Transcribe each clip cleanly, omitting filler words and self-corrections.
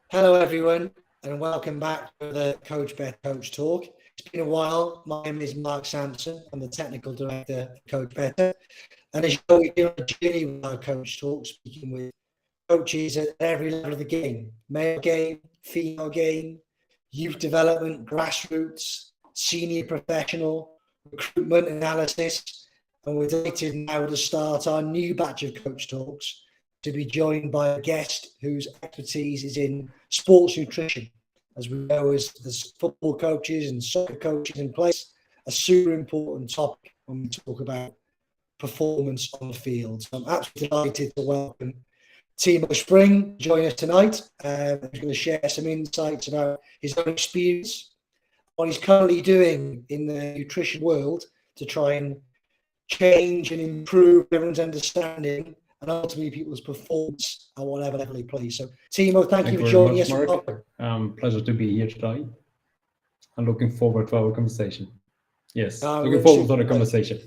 Hello, everyone, and welcome back to the Coach Bet Coach Talk. It's been a while. My name is Mark Sampson. I'm the technical director of Coach Better. And as you know, we've been on a journey with our Coach Talk, speaking with coaches at every level of the game: male game, female game, youth development, grassroots, senior professional, recruitment analysis. And we're delighted now to start our new batch of Coach Talks, to be joined by a guest whose expertise is in sports nutrition. As we know, as football coaches and soccer coaches in place, a super important topic when we talk about performance on the field. So I'm absolutely delighted to welcome Timo Spring join us tonight. He's going to share some insights about his own experience, what he's currently doing in the nutrition world to try and change and improve everyone's understanding and ultimately people's performance at whatever level he plays. So, Timo, thank you for joining us. Mark. Pleasure to be here today. I'm looking forward to our conversation. Yes, looking forward to the conversation.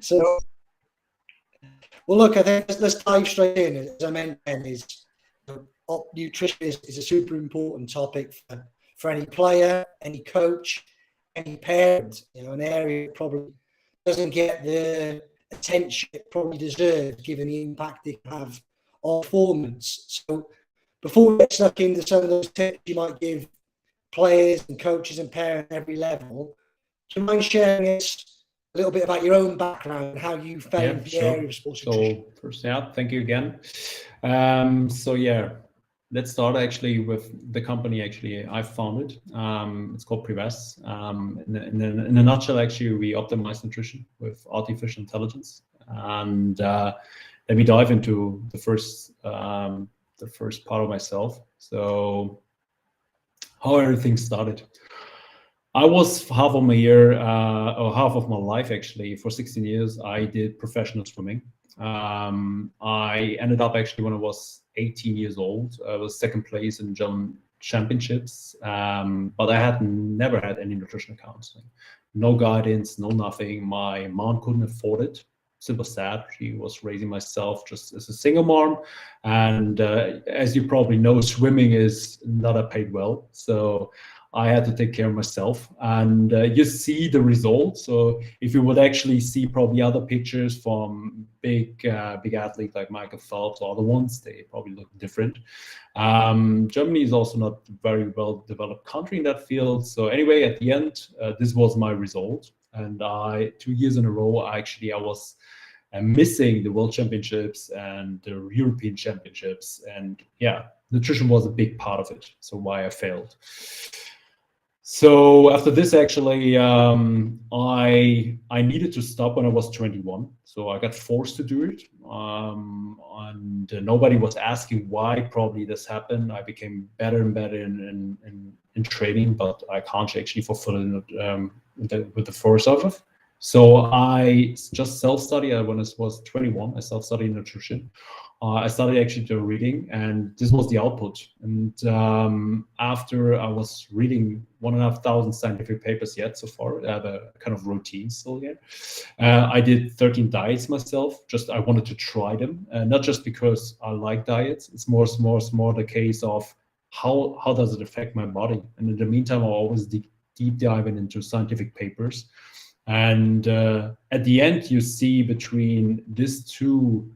So, well, look, I think let's dive straight in. As I mentioned, nutrition is a super important topic for any player, any coach, any parent. An area that probably doesn't get the attention it probably deserves, given the impact it can have on performance. So before we get stuck into some of those tips you might give players and coaches and parents at every level, do you mind sharing us a little bit about your own background and how you fell into the area of sports nutrition? So first, thank you again. Let's start actually with the company I founded. It's called Prevess. In a nutshell, actually, we optimize nutrition with artificial intelligence. And let me dive into the first part of myself. So how everything started. I was half of my life actually, for 16 years, I did professional swimming. I ended up actually when I was 18 years old. I was second place in German championships, but I had never had any nutrition counseling, no guidance, no nothing. My mom couldn't afford it. Super sad. She was raising myself just as a single mom, and as you probably know, swimming is not paid well. So I had to take care of myself, and you see the results. So if you would actually see probably other pictures from big athletes like Michael Phelps or other ones, they probably look different. Germany is also not a very well developed country in that field. So anyway, at the end, this was my result, and 2 years in a row, I was missing the World Championships and the European Championships, and nutrition was a big part of it. So why I failed. So after this, actually, I needed to stop when I was 21. So I got forced to do it, and nobody was asking why probably this happened. I became better and better in training, but I can't actually fulfill it with the force of it. So I just self-study. When I was 21, I self-studied nutrition. I started actually to reading, and this was the output. And after I was reading 1,500 scientific papers yet so far, I have a kind of routine still here. I did 13 diets myself. Just I wanted to try them, not just because I like diets. It's more the case of how does it affect my body. And in the meantime, I always deep diving into scientific papers. And at the end, you see between these two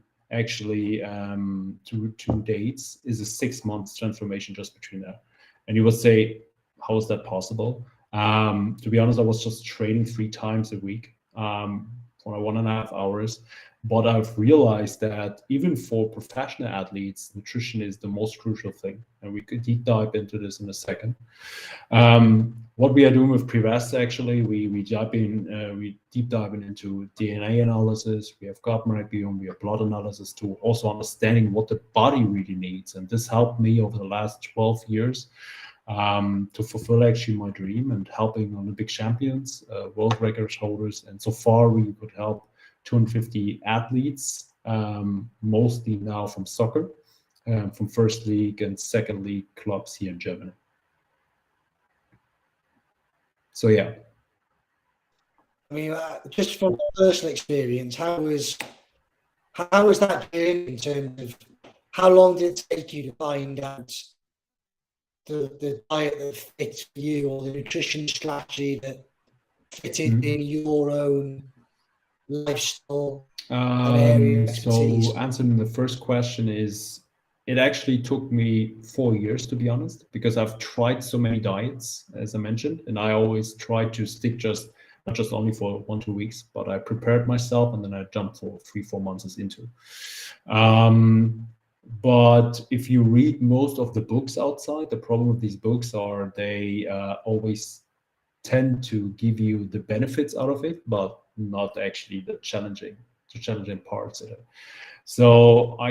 two dates is a 6 months transformation just between that. And you would say, how is that possible? To be honest, I was just training 3 times a week for 1.5 hours. But I've realized that even for professional athletes, nutrition is the most crucial thing. And we could deep dive into this in a second. What we are doing with Prevess, actually, we deep dive into DNA analysis. We have gut microbiome, we have blood analysis to also understanding what the body really needs. And this helped me over the last 12 years to fulfill actually my dream and helping Olympic champions, world record holders. And so far we could help 250 athletes, mostly now from soccer, from first league and second league clubs here in Germany. So I mean, just from personal experience, how was that journey in terms of how long did it take you to find out the diet that fits for you, or the nutrition strategy that fitted in your own lifestyle and area of expertise? So answering the first question is, it actually took me 4 years, to be honest, because I've tried so many diets, as I mentioned, and I always try to stick not just only for 1-2 weeks, but I prepared myself and then I jumped for 3-4 months into. But if you read most of the books outside, the problem with these books are they always tend to give you the benefits out of it, but not actually the challenging parts of it. So I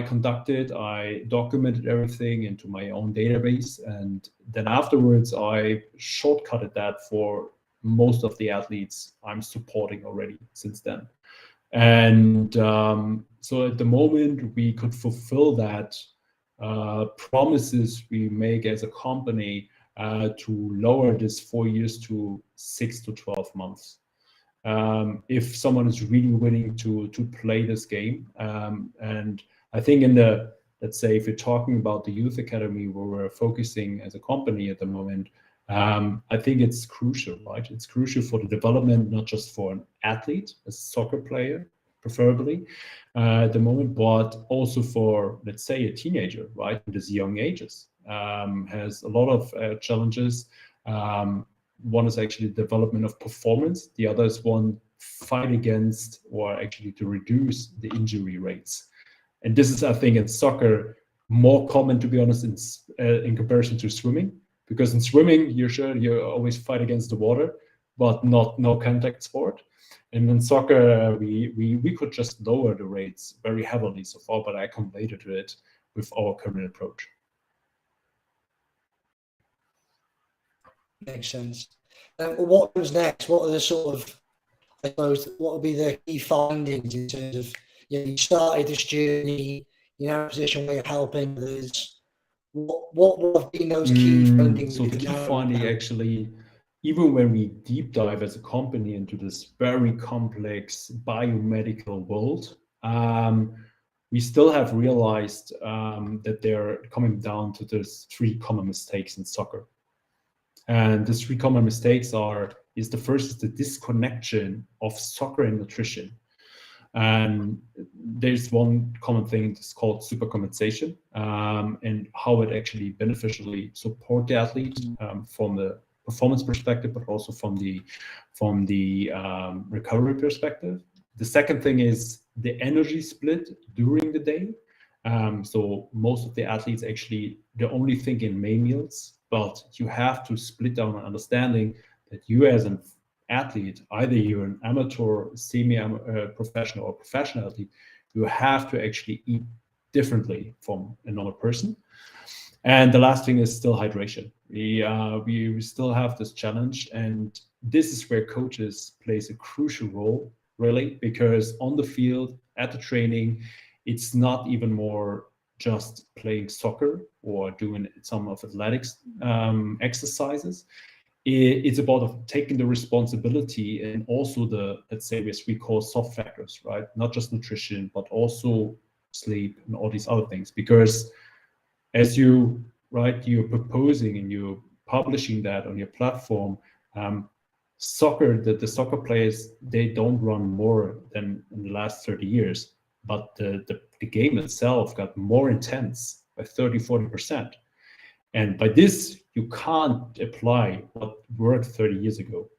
documented everything into my own database, and then afterwards I shortcutted that for most of the athletes I'm supporting already since then. And so at the moment we could fulfill that promises we make as a company to lower this 4 years to 6 to 12 months. If someone is really willing to play this game. And I think let's say if you're talking about the youth academy where we're focusing as a company at the moment, I think it's crucial, right? It's crucial for the development, not just for an athlete, a soccer player, preferably at the moment, but also for, let's say, a teenager, right? In these young ages, has a lot of challenges. One is actually the development of performance. The other is one fight against, or actually to reduce the injury rates. And this is, I think, in soccer more common, to be honest, in comparison to swimming. Because in swimming, you always fight against the water, but no contact sport. And in soccer, we could just lower the rates very heavily so far, but I come later to it with our current approach. Makes sense. What comes next? What are the sort of, I suppose, what will be the key findings in terms of, you started this journey, you're in a position where you're helping others. What have been those key findings? So the key finding, actually, even when we deep dive as a company into this very complex biomedical world, we still have realized that they're coming down to those 3 common mistakes in soccer. And the 3 common mistakes is the first is the disconnection of soccer and nutrition. And there's one common thing that's called supercompensation, and how it actually beneficially support the athlete from the performance perspective, but also from the recovery perspective. The second thing is the energy split during the day. So most of the athletes actually, they only think in main meals, but you have to split down an understanding that you as an athlete, either you're an amateur, semi-professional or professional athlete, you have to actually eat differently from a normal person. And the last thing is still hydration. We still have this challenge, and this is where coaches plays a crucial role, really, because on the field, at the training, it's not even more just playing soccer or doing some of athletics exercises. It's about taking the responsibility and also let's say, as we call soft factors, right? Not just nutrition, but also sleep and all these other things. Because as you're proposing and you're publishing that on your platform, soccer, the soccer players, they don't run more than in the last 30 years, but the game itself got more intense by 30-40%. And by this, you can't apply what worked 30 years ago.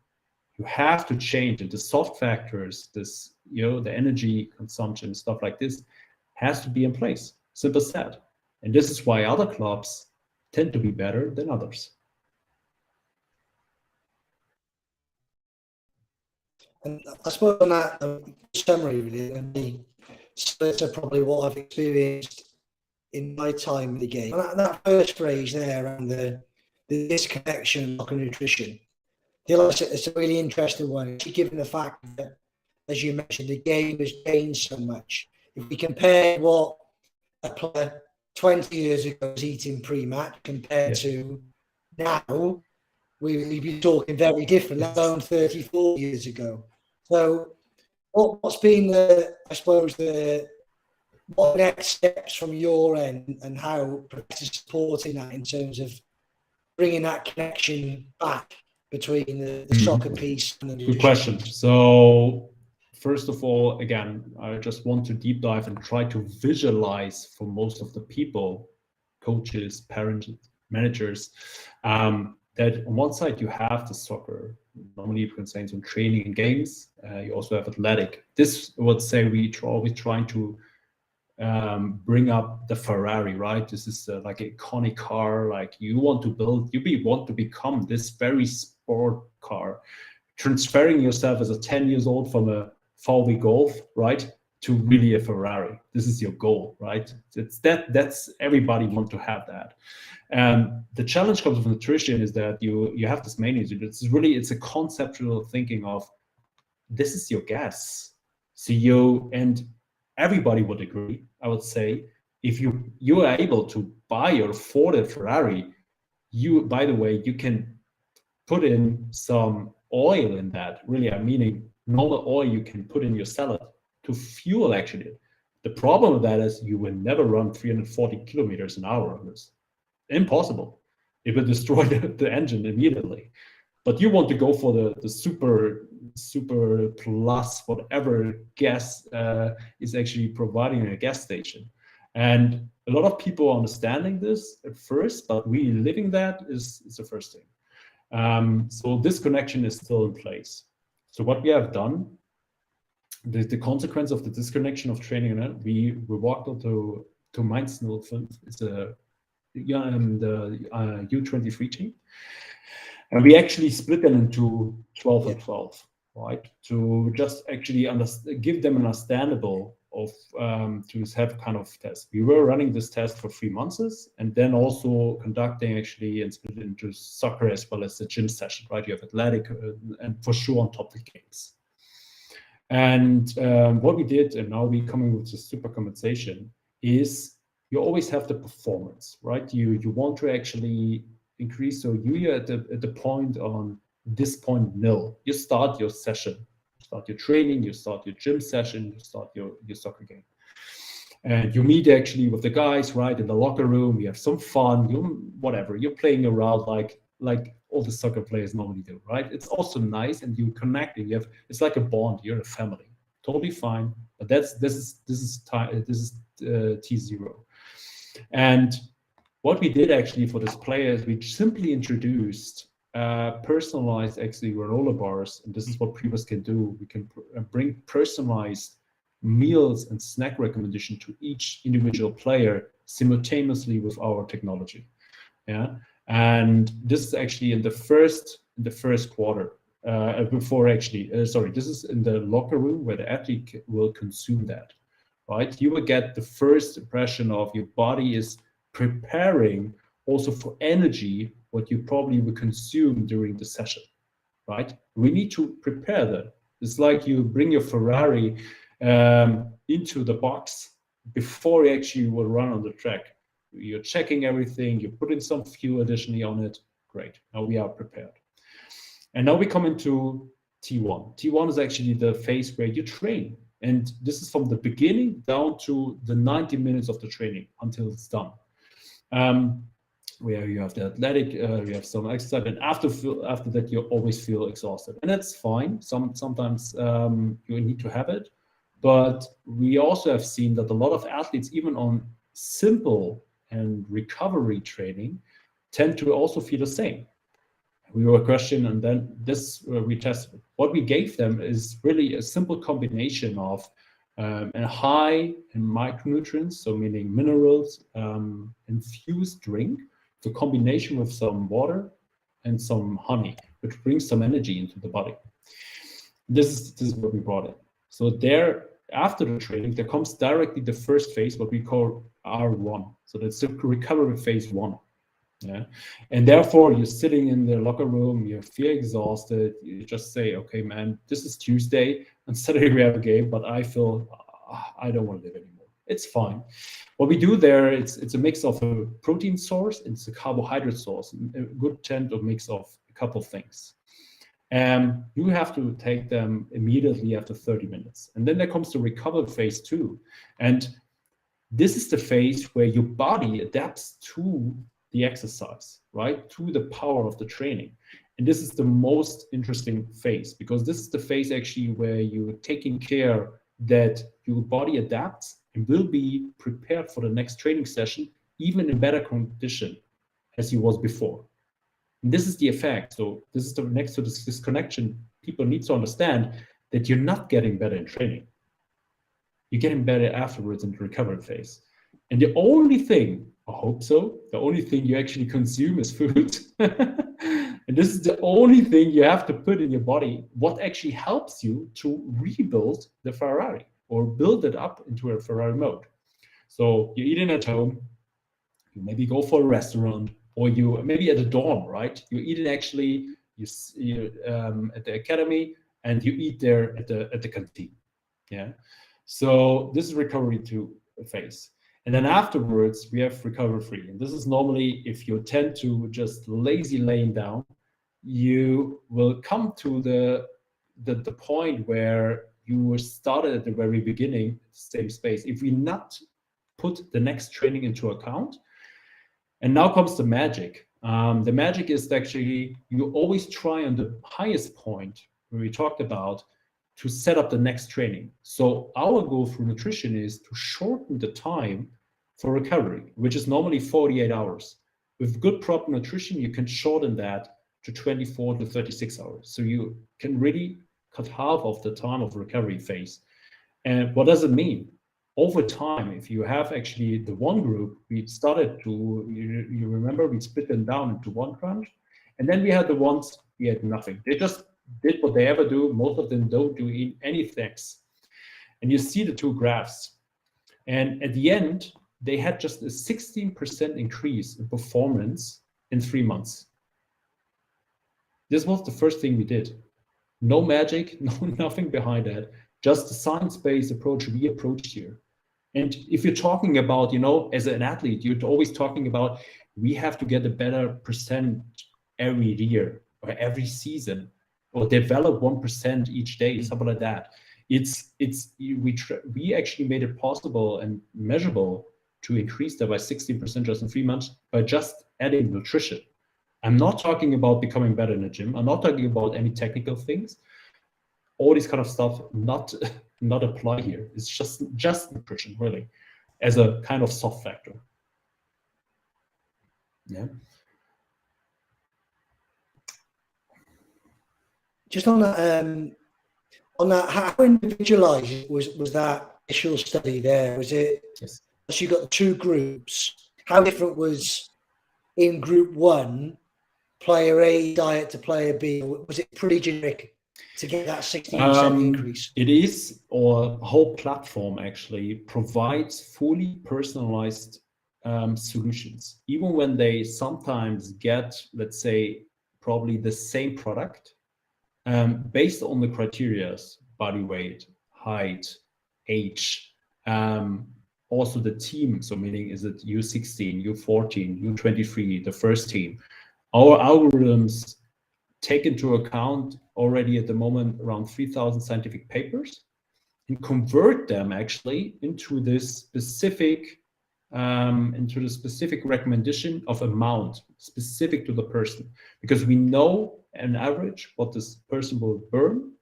You have to change it. The soft factors, the energy consumption, stuff like this, has to be in place. Simple said. And this is why other clubs tend to be better than others. And I suppose on that summary, really, and the splits are probably what I've experienced in my time in the game. And that first phrase there around the disconnection of nutrition, I feel like it's a really interesting one, given the fact that, as you mentioned, the game has changed so much. If we compare what a player 20 years ago was eating pre-match compared to now, we'd be talking very different, let alone 34 years ago. So what's been the what next steps from your end and how Prevess is supporting that in terms of bringing that connection back between the soccer piece and the nutrition? Good question. So first of all, again, I just want to deep dive and try to visualize for most of the people, coaches, parents, managers, that on one side you have the soccer. Normally you can say some training and games. You also have athletic. This would say we always trying to bring up the Ferrari, right? This is like an iconic car. Like you want to build, want to become this very sport car, transferring yourself as a 10 years old from a VW Golf, right, to really a Ferrari. This is your goal, right? It's that's everybody want to have that. And the challenge comes with nutrition is that you have this main issue. It's a conceptual thinking of this is your gas. CEO and everybody would agree, I would say, if you are able to buy or afford a Ferrari, by the way, you can put in some oil in that. Really, I'm meaning normal oil you can put in your salad to fuel actually. The problem with that is you will never run 340 kilometers an hour on this. Impossible. It will destroy the engine immediately. But you want to go for the super plus whatever gas is actually providing a gas station. And a lot of people are understanding this at first, but really living that is the first thing. So this connection is still in place. So what we have done, the consequence of the disconnection of training, we walked onto Mainz 05. It's the U23 team. And we actually split them into 12 and 12, right? To just actually give them an understandable of to have kind of test. We were running this test for 3 months and then also conducting actually and split it into soccer as well as the gym session, right? You have athletic and for sure on top the games. And what we did, and now we're coming with the super compensation, is you always have the performance, right? You want to actually increase, so you're at the point on this point nil. You start your session, you start your training, you start your gym session, you start your soccer game. And you meet actually with the guys, right, in the locker room, you have some fun, you're playing around like all the soccer players normally do, right? It's also nice and you connect and it's like a bond, you're a family. Totally fine, but this is T0. And what we did actually for this player is we simply introduced personalized actually granola bars, and this is what Prevess can do. We can bring personalized meals and snack recommendation to each individual player simultaneously with our technology. Yeah, and this is actually in the first quarter before actually. This is in the locker room where the athlete will consume that. Right, you will get the first impression of your body is preparing also for energy, what you probably will consume during the session, right? We need to prepare that. It's like you bring your Ferrari into the box before you actually will run on the track. You're checking everything, you put in some fuel additionally on it. Great, now we are prepared. And now we come into T1. T1 is actually the phase where you train. And this is from the beginning down to the 90 minutes of the training until it's done. Where you have the athletic, you have some exercise, and after that you always feel exhausted, and that's fine. Sometimes you need to have it, but we also have seen that a lot of athletes, even on simple and recovery training, tend to also feel the same. We were questioned, and then we tested. What we gave them is really a simple combination of a high in micronutrients, so meaning minerals, infused drink, the combination with some water and some honey, which brings some energy into the body. This is what we brought in. So there, after the training, there comes directly the first phase, what we call R1. So that's the recovery phase 1. Yeah, and therefore you're sitting in the locker room, you feel exhausted, you just say, okay, man, this is Tuesday and Saturday we have a game, but I feel I don't want to live anymore. It's fine. What we do there, it's a mix of a protein source, it's a carbohydrate source, a good tend of mix of a couple of things. And you have to take them immediately after 30 minutes. And then there comes the recovery phase 2. And This is the phase where your body adapts to the exercise, right? To the power of the training. And this is the most interesting phase, because this is the phase actually where you're taking care that your body adapts and will be prepared for the next training session, even in better condition as you was before. And this is the effect. So this is the next to this connection. People need to understand that you're not getting better in training. You're getting better afterwards in the recovery phase. And the only thing, I hope so, the only thing you actually consume is food. And this is the only thing you have to put in your body, what actually helps you to rebuild the Ferrari or build it up into a Ferrari mode. So you're eating at home, you maybe go for a restaurant, or you maybe at a dorm, right? You're eating actually you at the academy, and you eat there at the canteen. Yeah. So this is recovery 2 phase. And then afterwards, we have recovery 3. And this is normally if you tend to just lazy laying down, you will come to the point where you started at the very beginning, same space. If we not put the next training into account, and now comes the magic. The magic is actually you always try on the highest point where we talked about to set up the next training. So our goal for nutrition is to shorten the time for recovery, which is normally 48 hours. With good proper nutrition, you can shorten that to 24 to 36 hours. So you can really cut half of the time of recovery phase. And what does it mean? Over time, if you have actually the one group, we started to, you remember, we split them down into one crunch. And then we had the ones, we had nothing. They just did what they ever do. Most of them don't do anything. And you see the 2 graphs. And at the end, they had just a 16% increase in performance in 3 months. This was the first thing we did. No magic, nothing behind that. Just the science-based approach we approached here. And if you're talking about, as an athlete, you're always talking about, we have to get a better percent every year or every season, or develop 1% each day, something like that. We actually made it possible and measurable to increase that by 16% just in 3 months by just adding nutrition. I'm not talking about becoming better in the gym. I'm not talking about any technical things. All this kind of stuff not apply here. It's just nutrition, really, as a kind of soft factor. Yeah. Just on that, how individualized was that initial study there? Was it? Yes. So you got 2 groups. How different was in group 1, player A diet to player B? Was it pretty generic to get that 16% increase? It is. Our whole platform actually provides fully personalized solutions, even when they sometimes get, let's say, probably the same product based on the criteria: body weight, height, age, also the team. So meaning, is it U16, U14, U23, the first team? Our algorithms take into account already at the moment around 3,000 scientific papers and convert them actually into this specific recommendation of amount specific to the person, because we know on average what this person will burn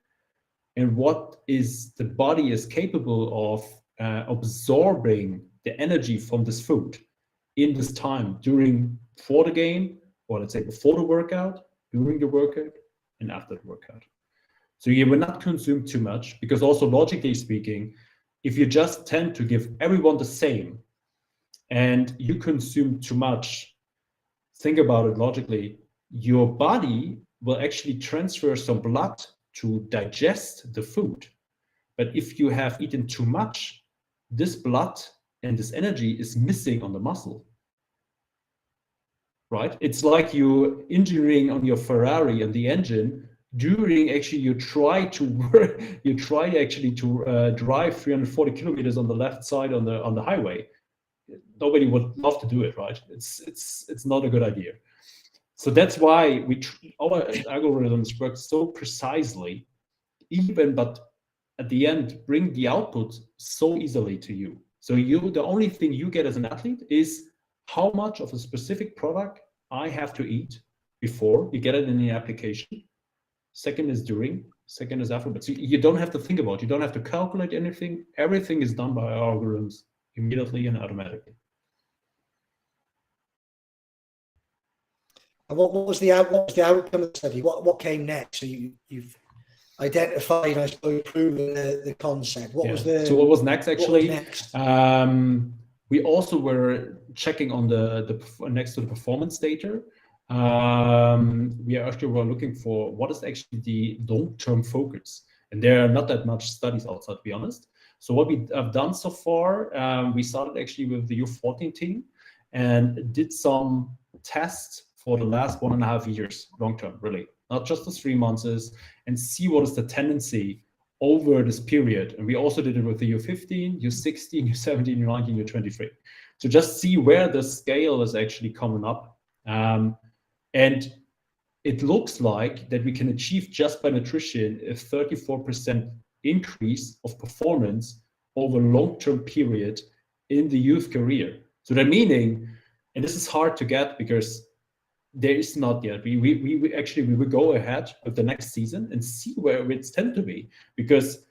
and what is the body is capable of absorbing the energy from this food in this time for the game, or let's say before the workout, during the workout, and after the workout. So you will not consume too much, because also logically speaking, if you just tend to give everyone the same and you consume too much, think about it logically, your body will actually transfer some blood to digest the food. But if you have eaten too much, this blood and this energy is missing on the muscle. Right? It's like you engineering on your Ferrari and the engine during actually you try actually to drive 340 kilometers on the left side on the highway. Nobody would love to do it, right? It's not a good idea. So that's why our algorithms work so precisely, but at the end bring the output so easily to you. So the only thing you get as an athlete is how much of a specific product I have to eat before. You get it in the application. Second is during, second is after. But so you don't have to think about it. You don't have to calculate anything. Everything is done by algorithms immediately and automatically. And what was the outcome of the study? What came next? So you've identified, I suppose, proven the concept. What was next actually? What was next? We also were checking on the next to the performance data. We actually were looking for what is actually the long-term focus, and there are not that much studies outside, to be honest. So what we have done so far, we started actually with the U14 team and did some tests for the last 1.5 years, long-term, really, not just the 3 months, and see what is the tendency over this period. And we also did it with the U15, U16, U17, U19, U23. So just see where the scale is actually coming up. And it looks like that we can achieve just by nutrition a 34% increase of performance over a long-term period in the youth career. So that meaning, and this is hard to get because there is not yet. We will go ahead with the next season and see where it's tend to be. Because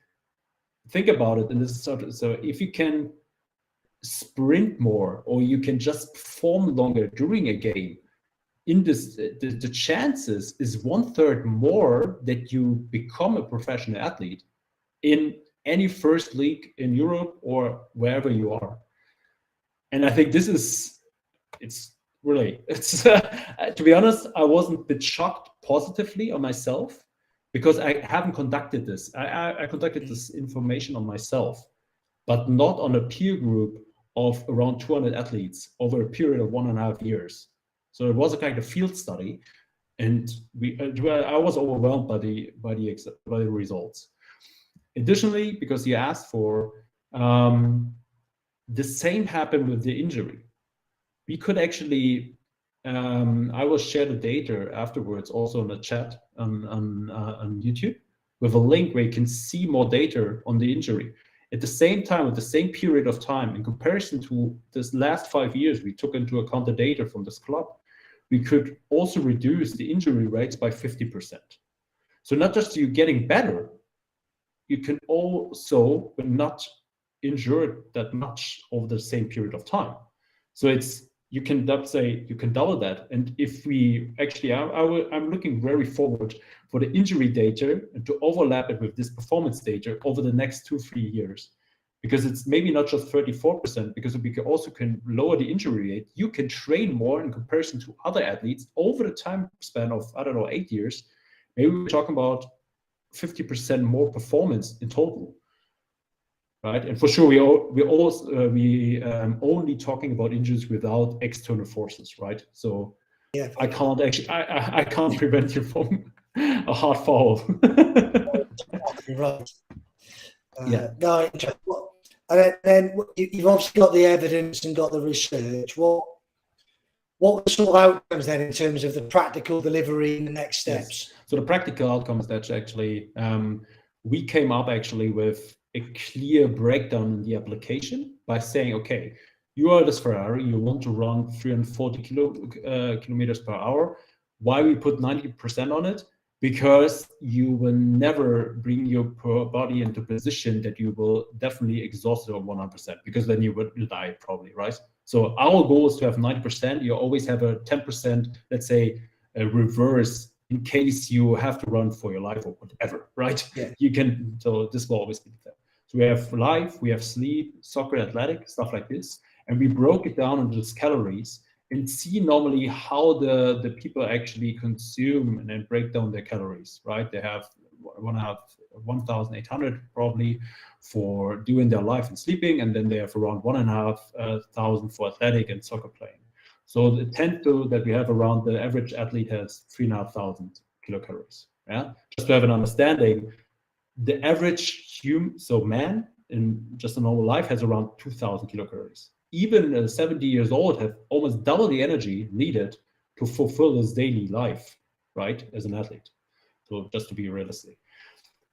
think about it, and this is sort of, so if you can sprint more or you can just perform longer during a game, in this the chances is 1/3 more that you become a professional athlete in any first league in Europe or wherever you are. And I think this is to be honest, I wasn't a bit shocked positively on myself because I haven't conducted this. I conducted this information on myself, but not on a peer group of around 200 athletes over a period of 1.5 years. So it was a kind of field study, and I was overwhelmed by the results. Additionally, because you asked for, the same happened with the injury. We could actually, I will share the data afterwards also in the chat on YouTube with a link where you can see more data on the injury. At the same time, with the same period of time, in comparison to this last 5 years, we took into account the data from this club, we could also reduce the injury rates by 50%. So not just you getting better, you can also not injure that much over the same period of time. So you can double that. And if we actually, I'm looking very forward for the injury data and to overlap it with this performance data over the next 2-3 years, because it's maybe not just 34%, because we also can lower the injury rate. You can train more in comparison to other athletes over the time span of, 8 years. Maybe we're talking about 50% more performance in total. Right, and for sure, we only talking about injuries without external forces, right? So yeah, I can't actually, I can't prevent you from a hard fall. Right. No, and then you've obviously got the evidence and got the research. What were the sort of outcomes then in terms of the practical delivery and the next steps? Yes. So the practical outcomes that actually we came up actually with a clear breakdown in the application by saying, okay, you are this Ferrari, you want to run 340 kilometers per hour. Why we put 90% on it? Because you will never bring your body into position that you will definitely exhaust it on 100%, because then you will die probably, right? So our goal is to have 90%. You always have a 10%, let's say, a reverse in case you have to run for your life or whatever, right? Yeah. You can, so this will always be there. So we have life, we have sleep, soccer, athletic, stuff like this. And we broke it down into these calories and see normally how the people actually consume and then break down their calories, right? They have 1,800 probably for doing their life and sleeping, and then they have around 1,500 for athletic and soccer playing. So the tend to that we have around, the average athlete has 3,500 kilocalories. Yeah, just to have an understanding, the average human, so man in just a normal life, has around 2,000 kilocalories. Even 70 years old have almost double the energy needed to fulfill his daily life, right, as an athlete. So just to be realistic.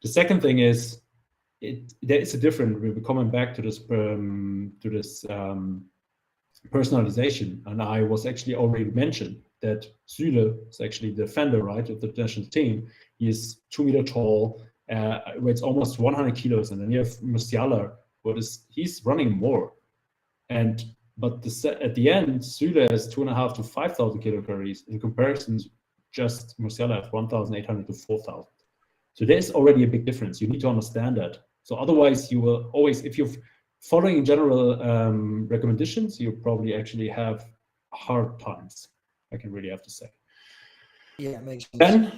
The second thing is, there is a difference. We're coming back to this personalization, and I was actually already mentioned that Süle is actually the defender, right, of the national team. He is 2 meter tall, weighs almost 100 kilos, and then you have Musiala, he's running more, but at the end, Süle has 2.5 to 5,000 kilocalories. In comparison, just Musiala has 1,800 to 4,000. So there's already a big difference. You need to understand that. So otherwise, you will always, if you're following general recommendations, you probably actually have hard times. I can really have to say. Yeah, it makes sense.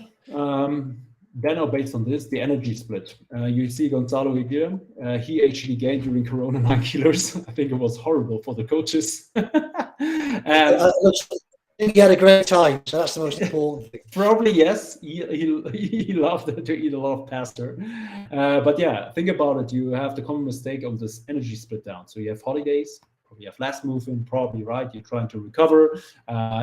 Then, based on this, the energy split. You see Gonzalo Higuera, he actually gained during Corona 9 kilos. I think it was horrible for the coaches. He had a great time, so that's the most important thing. Probably yes. He loved to eat a lot of pasta. But yeah, think about it. You have the common mistake of this energy split down. So you have holidays, probably have less movement, probably, right? You're trying to recover,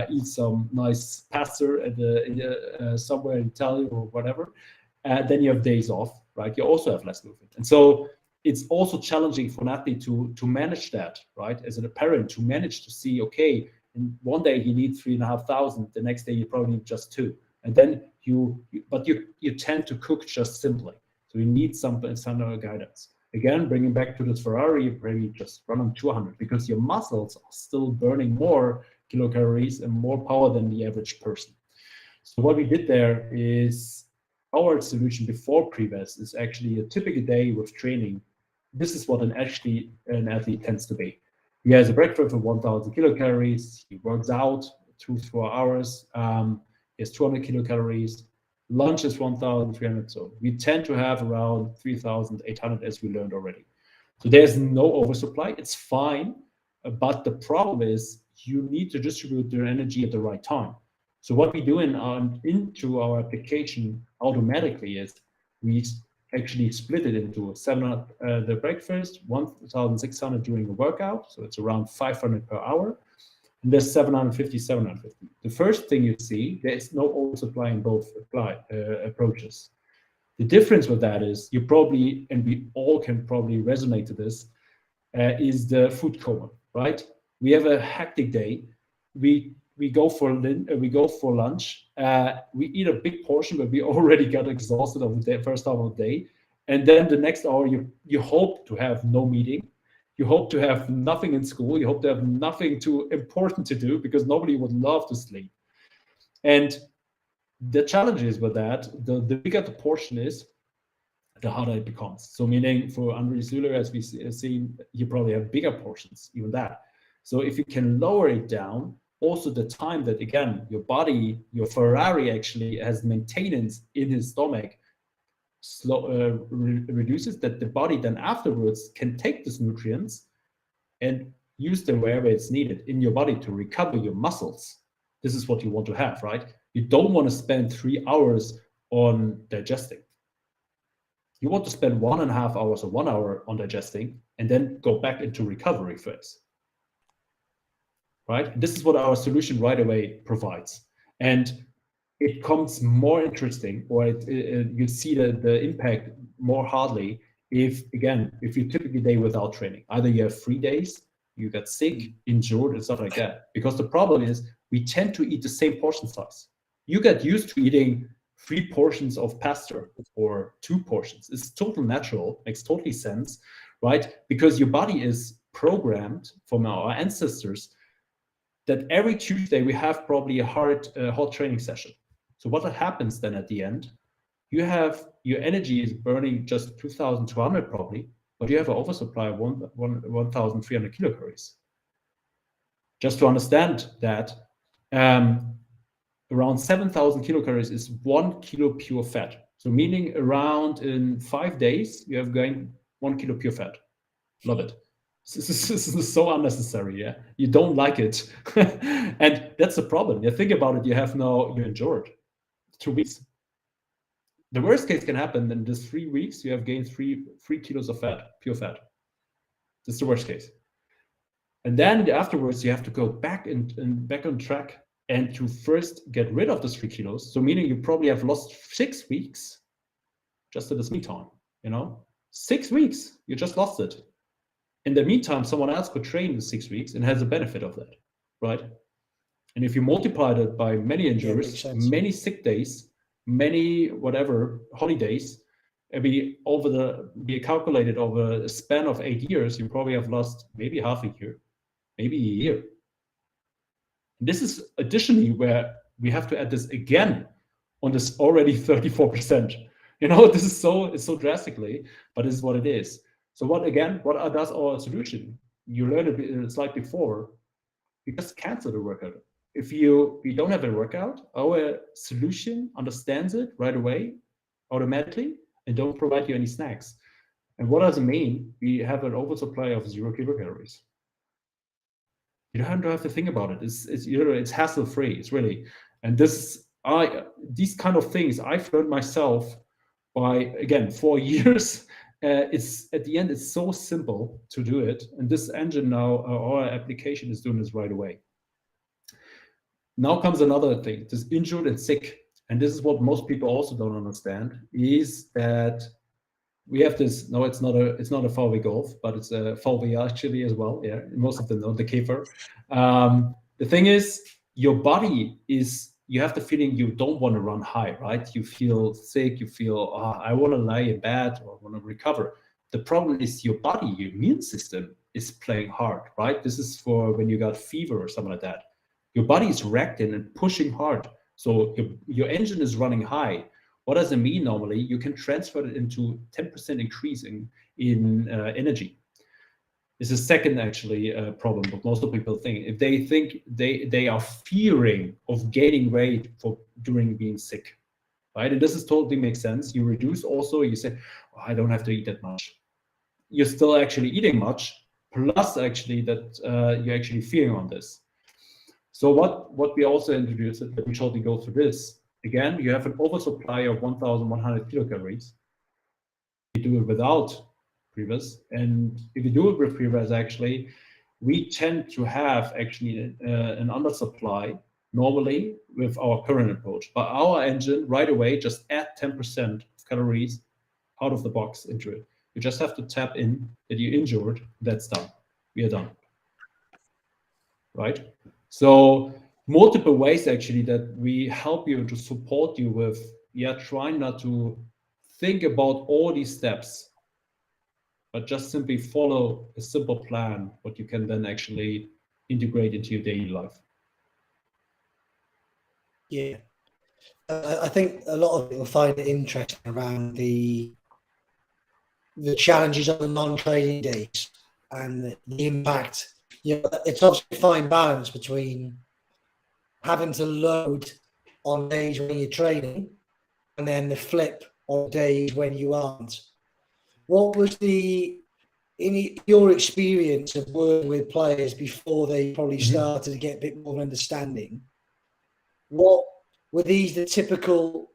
eat some nice pasta at somewhere in Italy or whatever. Then you have days off, right? You also have less movement. And so it's also challenging for an athlete to manage that, right? As a parent, to manage to see, okay, and one day he needs 3,500, the next day you probably need just 2. And then you tend to cook just simply. So you need some guidance. Again, bringing back to this Ferrari, maybe just run on 200 because your muscles are still burning more kilocalories and more power than the average person. So what we did there is our solution before Prevess is actually a typical day with training. This is what an athlete tends to be. He has a breakfast of 1,000 kilocalories. He works out 2-4 hours. He has 200 kilocalories. Lunch is 1,300. So we tend to have around 3,800, as we learned already. So there's no oversupply. It's fine. But the problem is you need to distribute your energy at the right time. So what we do into our application automatically is we actually split it into 700 the breakfast, 1,600 during a workout, so it's around 500 per hour, and there's 750. The first thing you see, there is no oversupply in both approaches. The difference with that is you probably, and we all can probably resonate to this, is the food coma, right? We have a hectic day. We go for lunch. We eat a big portion, but we already got exhausted of the first half of the day. And then the next hour, you hope to have no meeting. You hope to have nothing in school. You hope to have nothing too important to do because nobody would love to sleep. And the challenge is with that, the bigger the portion is, the harder it becomes. So meaning for Andre Süle, as we see, you probably have bigger portions, even that. So if you can lower it down, also the time that, again, your body, your Ferrari actually has maintenance in his stomach, reduces, that the body then afterwards can take these nutrients and use them wherever it's needed in your body to recover your muscles. This is what you want to have, right? You don't want to spend 3 hours on digesting. You want to spend 1.5 hours or 1 hour on digesting and then go back into recovery phase. Right? This is what our solution right away provides. And it comes more interesting, or you see the impact more hardly if you typically day without training. Either you have 3 days, you get sick, injured, and stuff like that. Because the problem is we tend to eat the same portion size. You get used to eating 3 portions of pasta or 2 portions. It's totally natural, makes totally sense, right? Because your body is programmed from our ancestors that every Tuesday we have probably a hot training session. So what happens then at the end, you have your energy is burning just 2,200 probably, but you have an oversupply of 1,300 kilocalories. Just to understand that, around 7,000 kilocalories is 1 kilo pure fat. So meaning around in 5 days, you have gained 1 kilo pure fat. Love it. This is so unnecessary, yeah? You don't like it. And that's the problem. You think about it, you're injured. 2 weeks. The worst case can happen in this 3 weeks, you have gained 3 kilos of fat, pure fat. That's the worst case. And then afterwards, you have to go back and back on track and to first get rid of the 3 kilos. So meaning you probably have lost 6 weeks just at this meantime, you know? 6 weeks, you just lost it. In the meantime, someone else could train in 6 weeks and has a benefit of that, right? And if you multiply that by many injuries, many sick days, many whatever holidays, be calculated over a span of 8 years, you probably have lost maybe half a year, maybe a year. This is additionally where we have to add this again on this already 34%. You know, this is it's so drastically, but this is what it is. So what does our solution? You learned a slide before, you just cancel the workout. If you don't have a workout, our solution understands it right away, automatically, and don't provide you any snacks. And what does it mean? We have an oversupply of 0 kilocalories. You don't have to think about it. It's hassle-free. It's really, and these kind of things I've learned myself by, again, 4 years. It's at the end, it's so simple to do it. And this engine now, our application is doing this right away. Now comes another thing, this injured and sick. And this is what most people also don't understand, is that we have this, no, it's not a VW Golf, but it's a VW actually as well. Yeah, most of them know the Käfer. The thing is, your body you have the feeling you don't want to run high, right? You feel sick, you feel, I want to lie in bed or I want to recover. The problem is your body, your immune system is playing hard, right? This is for when you got fever or something like that. Your body is reacting and pushing hard. So your engine is running high. What does it mean normally? You can transfer it into 10% increase in energy. It's a second actually problem, but most of people think. If they think they are fearing of gaining weight during being sick, right? And this is totally makes sense. You reduce also, you say, oh, I don't have to eat that much. You're still actually eating much, plus actually that you're actually fearing on this. So what we also introduced, let me shortly go through this. Again, you have an oversupply of 1,100 kilocalories. You do it without Prevess, and if you do it with Prevess, actually, we tend to have actually an undersupply normally with our current approach. But our engine right away just add 10% of calories out of the box into it. You just have to tap in that you're injured. That's done. We are done. Right? So multiple ways actually that we help you to support you with, trying not to think about all these steps, but just simply follow a simple plan, what you can then actually integrate into your daily life. Yeah. I think a lot of people find it interesting around the challenges of the non-training days and the impact. It's obviously a fine balance between having to load on days when you're training and then the flip on days when you aren't. What was in your experience of working with players before they probably started to get a bit more understanding? What were these the typical,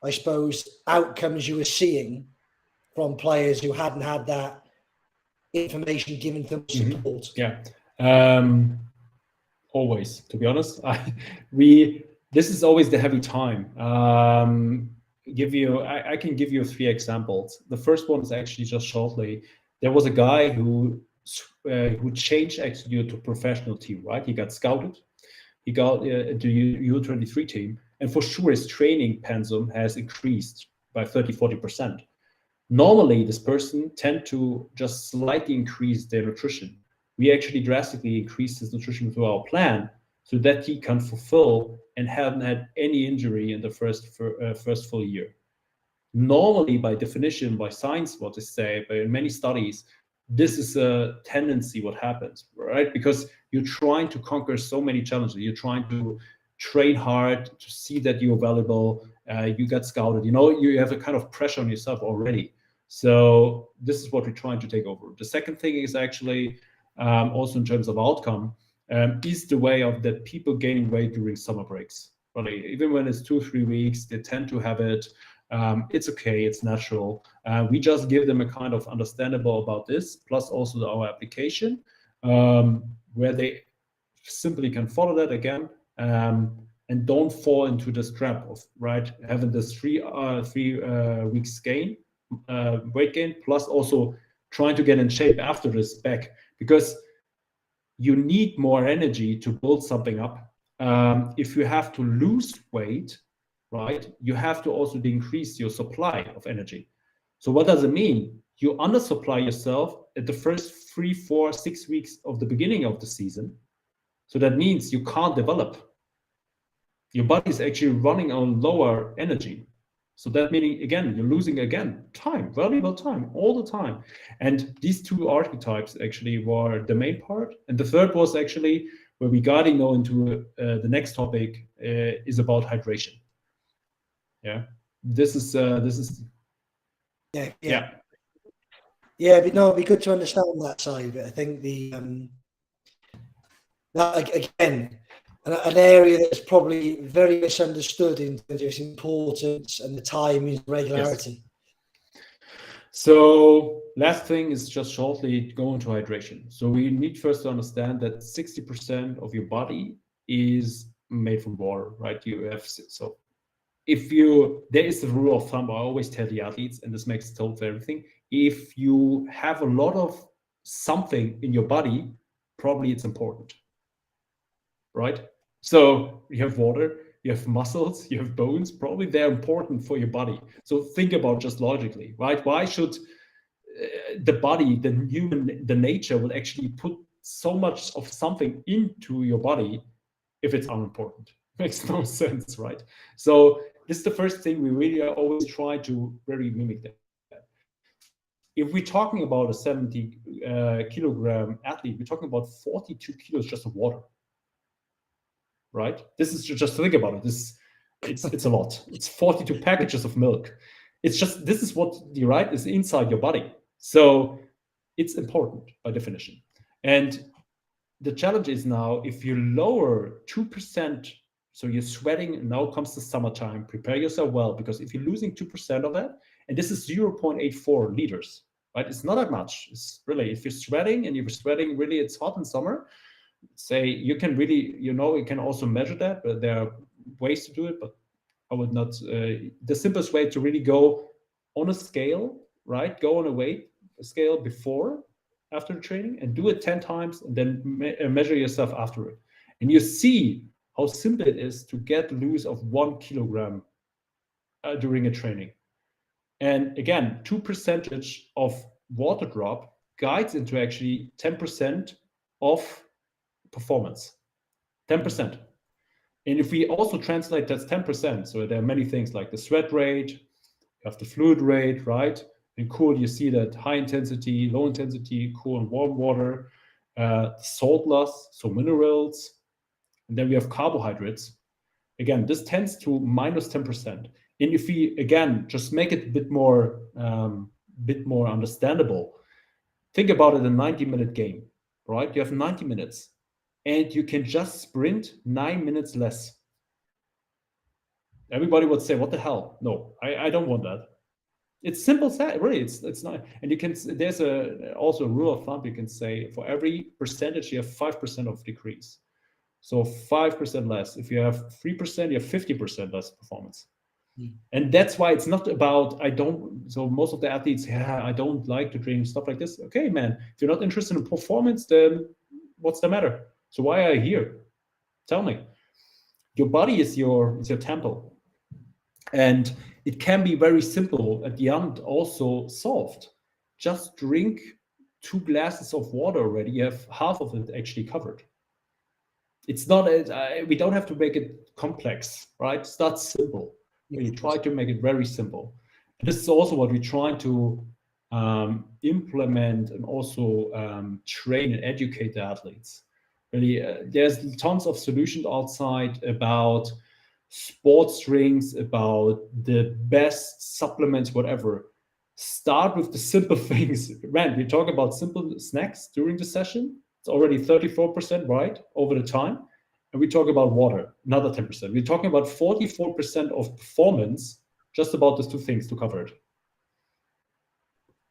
I suppose, outcomes you were seeing from players who hadn't had that information given to them support? Yeah. Always, to be honest, this is always the heavy time. I can give you 3 examples. The first one is actually just shortly. There was a guy who changed actually to professional team, right? He got scouted. He got into U23 team, and for sure his training pensum has increased by 30-40%. Normally, this person tend to just slightly increase their nutrition. We actually drastically increased his nutrition through our plan so that he can fulfill and haven't had any injury in the first full year. Normally, by definition, by science, what they say, by many studies, this is a tendency what happens, right? Because you're trying to conquer so many challenges. You're trying to train hard to see that you're valuable. You get scouted. You have a kind of pressure on yourself already. So this is what we're trying to take over. The second thing is actually also in terms of outcome, is the way of that people gaining weight during summer breaks. Really, even when it's 2-3 weeks, they tend to have it. It's okay, it's natural. We just give them a kind of understandable about this, plus also our application, where they simply can follow that again, and don't fall into this trap of having this 3 weeks gain weight gain, plus also trying to get in shape after this back, because you need more energy to build something up. If you have to lose weight, right, you have to also increase your supply of energy. So what does it mean? You undersupply yourself at the first 3, 4, 6 weeks of the beginning of the season. So that means you can't develop. Your body is actually running on lower energy. So that meaning, again, you're losing again time, valuable time, all the time. And these two archetypes actually were the main part. And the third was actually where we got into the next topic is about hydration. Yeah, this is yeah. But no, it'd be good to understand that side of it. I think that again, an area that's probably very misunderstood in terms of its importance and the timing, regularity. Yes. So last thing is just shortly go into hydration. So we need first to understand that 60% of your body is made from water, right? You have so if you, there is the rule of thumb I always tell the athletes, and this makes total for everything. If you have a lot of something in your body, probably it's important, right? So you have water, you have muscles, you have bones, probably they're important for your body. So think about just logically, right? Why should the body, the nature will actually put so much of something into your body if it's unimportant? Makes no sense, right? So this is the first thing we really always try to very mimic that. If we're talking about a 70 kilogram athlete, we're talking about 42 kilos just of water, right? This is just to think about it. It's a lot. It's 42 packages of milk. It's just, this is what right is inside your body. So it's important by definition. And the challenge is now, if you lower 2%, so you're sweating, now comes the summertime, prepare yourself well, because if you're losing 2% of that, and this is 0.84 liters, right? It's not that much. It's really, if you're sweating and you're sweating, really, it's hot in summer, say you can really, you can also measure that, but there are ways to do it, but I would not, the simplest way to really go on a scale, right? Go on a weight scale before, after the training, and do it 10 times, and then measure yourself after it. And you see how simple it is to get loose of 1 kilogram during a training. And again, 2% of water drop guides into actually 10% of performance. 10%. And if we also translate that's 10%, so there are many things like the sweat rate, you have the fluid rate, right? In cool, you see that high intensity, low intensity, cool and warm water, salt loss, so minerals, and then we have carbohydrates. Again, this tends to minus 10%. And if we, again, just make it a bit more understandable, think about it, a 90-minute game, right? You have 90 minutes, and you can just sprint 9 minutes less. Everybody would say, what the hell? No, I don't want that. It's simple, really, it's not. And you can, there's also a rule of thumb, you can say for every percentage, you have 5% of decrease. So 5% less. If you have 3%, you have 50% less performance. And that's why it's not about, so most of the athletes, I don't like to train stuff like this. Okay, man, if you're not interested in performance, then what's the matter? So why are you here? Tell me. Your body is your temple. And it can be very simple at the end, also solved. Just drink 2 glasses of water already. You have half of it actually covered. It's not, we don't have to make it complex, right? It's not simple. We try to make it very simple. And this is also what we try to implement and also train and educate the athletes. Really, there's tons of solutions outside about sports drinks, about the best supplements, whatever. Start with the simple things. Man, we talk about simple snacks during the session. It's already 34%, right, over the time. And we talk about water, another 10%. We're talking about 44% of performance, just about these two things to cover it.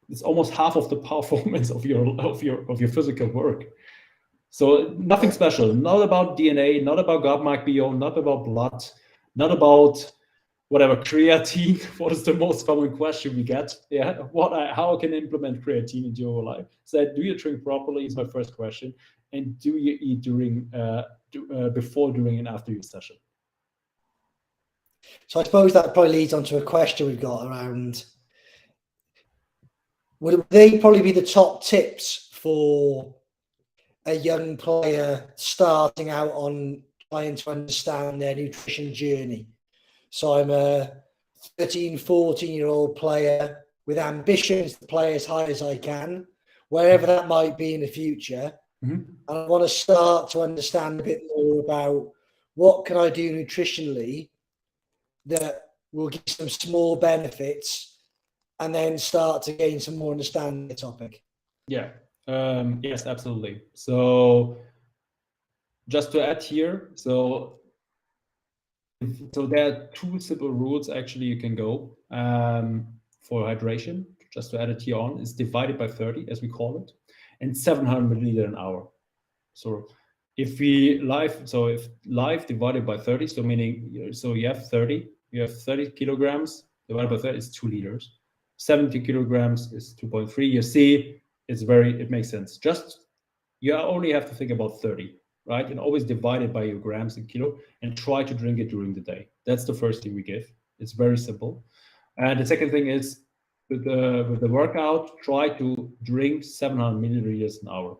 It's almost half of the performance of your physical work. So nothing special, not about DNA, not about gut microbiome, not about blood, not about whatever, creatine. What is the most common question we get? Yeah, how can I implement creatine into your life? So, do you drink properly is my first question, and do you eat during, before, during, and after your session? So I suppose that probably leads on to a question we've got around, would they probably be the top tips for a young player starting out on trying to understand their nutrition journey? So I'm a 13, 14-year-old player with ambitions to play as high as I can, wherever that might be in the future. Mm-hmm. And I want to start to understand a bit more about what can I do nutritionally that will give some small benefits, and then start to gain some more understanding of the topic. Yeah. Yes, absolutely. So just to add here, so there are two simple rules actually you can go for hydration. Just to add it here on, is divided by 30, as we call it, and 700 milliliter an hour. So if life divided by 30, so meaning, so you have 30 kilograms divided by 30 is 2 liters. 70 kilograms is 2.3. You see, it makes sense. Just, you only have to think about 30, right? And always divide it by your grams in kilo and try to drink it during the day. That's the first thing we give. It's very simple. And the second thing is, with the workout, try to drink 700 milliliters an hour.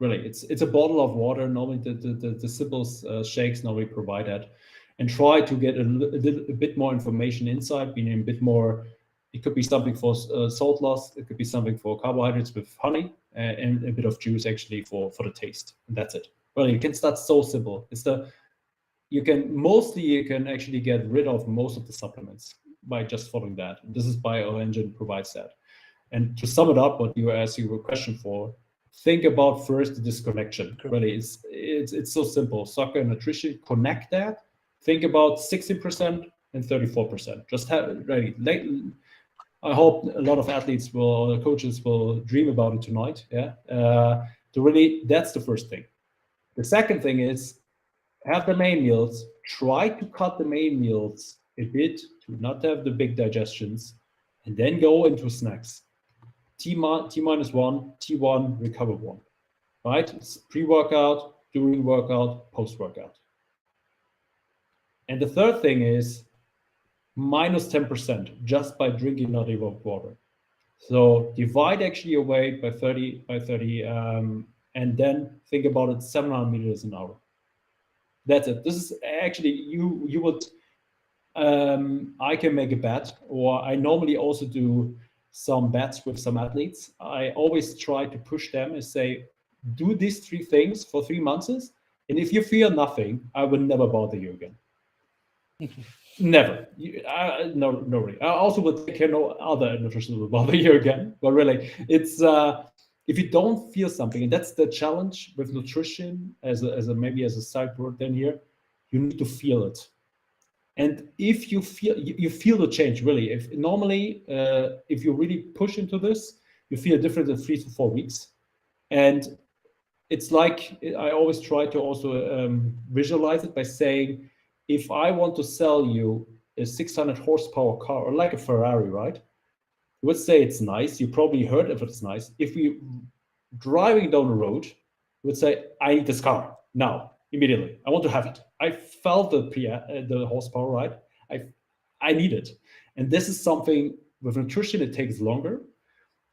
Really, it's a bottle of water. Normally, the simple shakes normally provide that, and try to get a bit more information inside, meaning a bit more. It could be something for salt loss. It could be something for carbohydrates with honey, and a bit of juice actually for the taste. And that's it. Well, you can start so simple. You can actually get rid of most of the supplements by just following that. And this is BioEngine provides that. And to sum it up, what you were asking a question for, think about first the disconnection. Really, it's so simple. Soccer and nutrition, connect that. Think about 60% and 34%. Just have it ready. I hope a lot of athletes will, coaches will dream about it tonight. Yeah. That's the first thing. The second thing is, have the main meals. Try to cut the main meals a bit to not have the big digestions, and then go into snacks. T-1, T1, recover 1, right? It's pre-workout, during workout, post-workout. And the third thing is minus 10% just by drinking not enough water. So divide actually your weight by 30, and then think about it, 700 milliliters an hour. That's it. This is actually, you would, I can make a bet, or I normally also do some bets with some athletes. I always try to push them and say, do these 3 things for 3 months, and if you feel nothing, I will never bother you again. Never. No, really. I also would take care no other nutritionist will bother you again. But really, it's if you don't feel something, and that's the challenge with nutrition as a side word then here, you need to feel it. And if you feel the change, really. If normally, if you really push into this, you feel different in 3 to 4 weeks. And it's like, I always try to also visualize it by saying, if I want to sell you a 600 horsepower car, or like a Ferrari, right? You would say it's nice. You probably heard if it's nice. If we driving down the road, you would say, I need this car now, immediately. I want to have it. I felt the horsepower, right? I need it. And this is something with nutrition, it takes longer.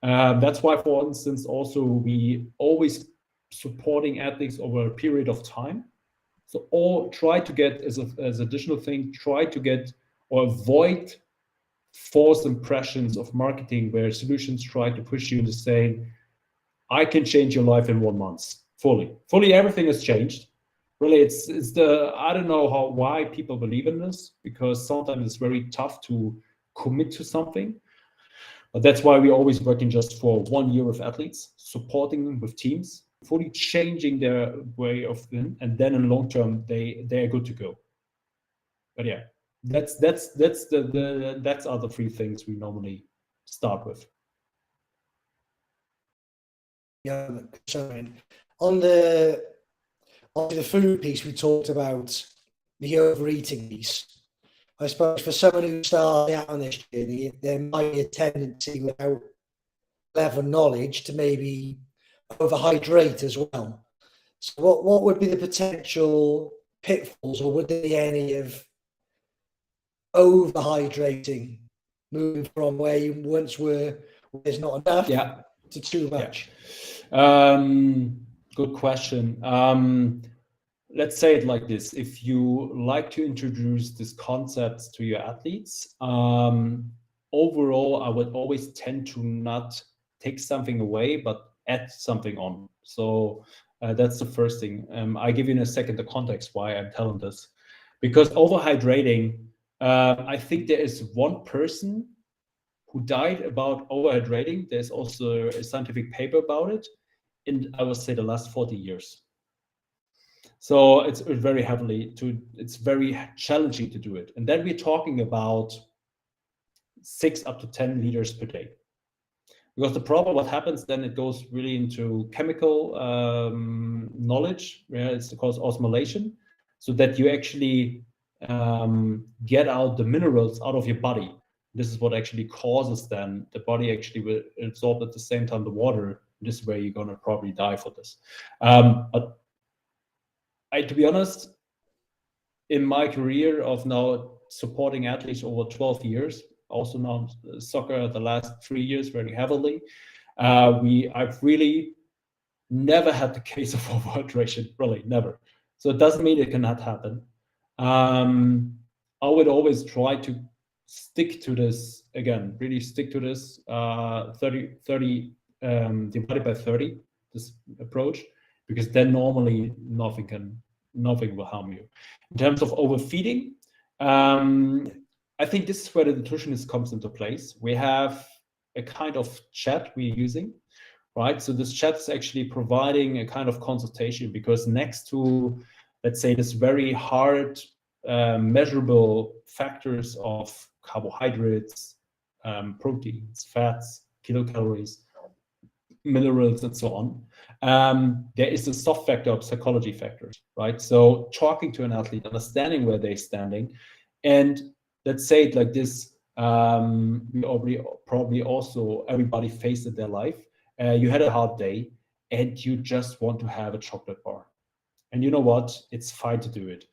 That's why, for instance, also we always supporting athletes over a period of time. So, or try to get as additional thing, try to get or avoid false impressions of marketing where solutions try to push you into saying, I can change your life in 1 month, fully everything has changed. Really, it's I don't know why people believe in this, because sometimes it's very tough to commit to something. But that's why we're always working just for 1 year with athletes, supporting them with teams, fully changing their way of thinking, and then in long term they're good to go. But yeah, that's are the 3 things we normally start with. Yeah, so on the food piece, we talked about the overeating piece. I suppose for someone who's starting out on this journey, there might be a tendency without level knowledge to maybe overhydrate as well. So what would be the potential pitfalls, or would there be any of overhydrating, moving from where you once were, where there's not enough, to too much? Good question. Let's say it like this. If you like to introduce these concepts to your athletes, overall, I would always tend to not take something away, but add something on. So that's the first thing. I give you in a second the context why I'm telling this. Because overhydrating, I think there is one person who died about overhydrating. There's also a scientific paper about it in, I would say, the last 40 years. So it's very it's very challenging to do it. And then we're talking about 6 up to 10 liters per day. Because the problem, what happens then, it goes really into chemical knowledge, where it's called osmolation, so that you actually get out the minerals out of your body. This is what actually causes then the body actually will absorb at the same time the water. This is where you're gonna probably die for this. But to be honest, in my career of now supporting athletes over 12 years, also now soccer the last 3 years very heavily, I've really never had the case of overhydration, really never. So it doesn't mean it cannot happen. I would always try to stick to this, again, really stick to this 30 divided by 30, this approach, because then normally nothing will harm you. In terms of overfeeding, I think this is where the nutritionist comes into place. We have a kind of chat we're using, right? So this chat is actually providing a kind of consultation, because next to, let's say, this very hard measurable factors of carbohydrates, proteins, fats, kilocalories, minerals, and so on, there is a soft factor of psychology factors, right? So talking to an athlete, understanding where they're standing, and let's say it like this, we probably also, everybody faced in their life, you had a hard day and you just want to have a chocolate bar. And you know what? It's fine to do it.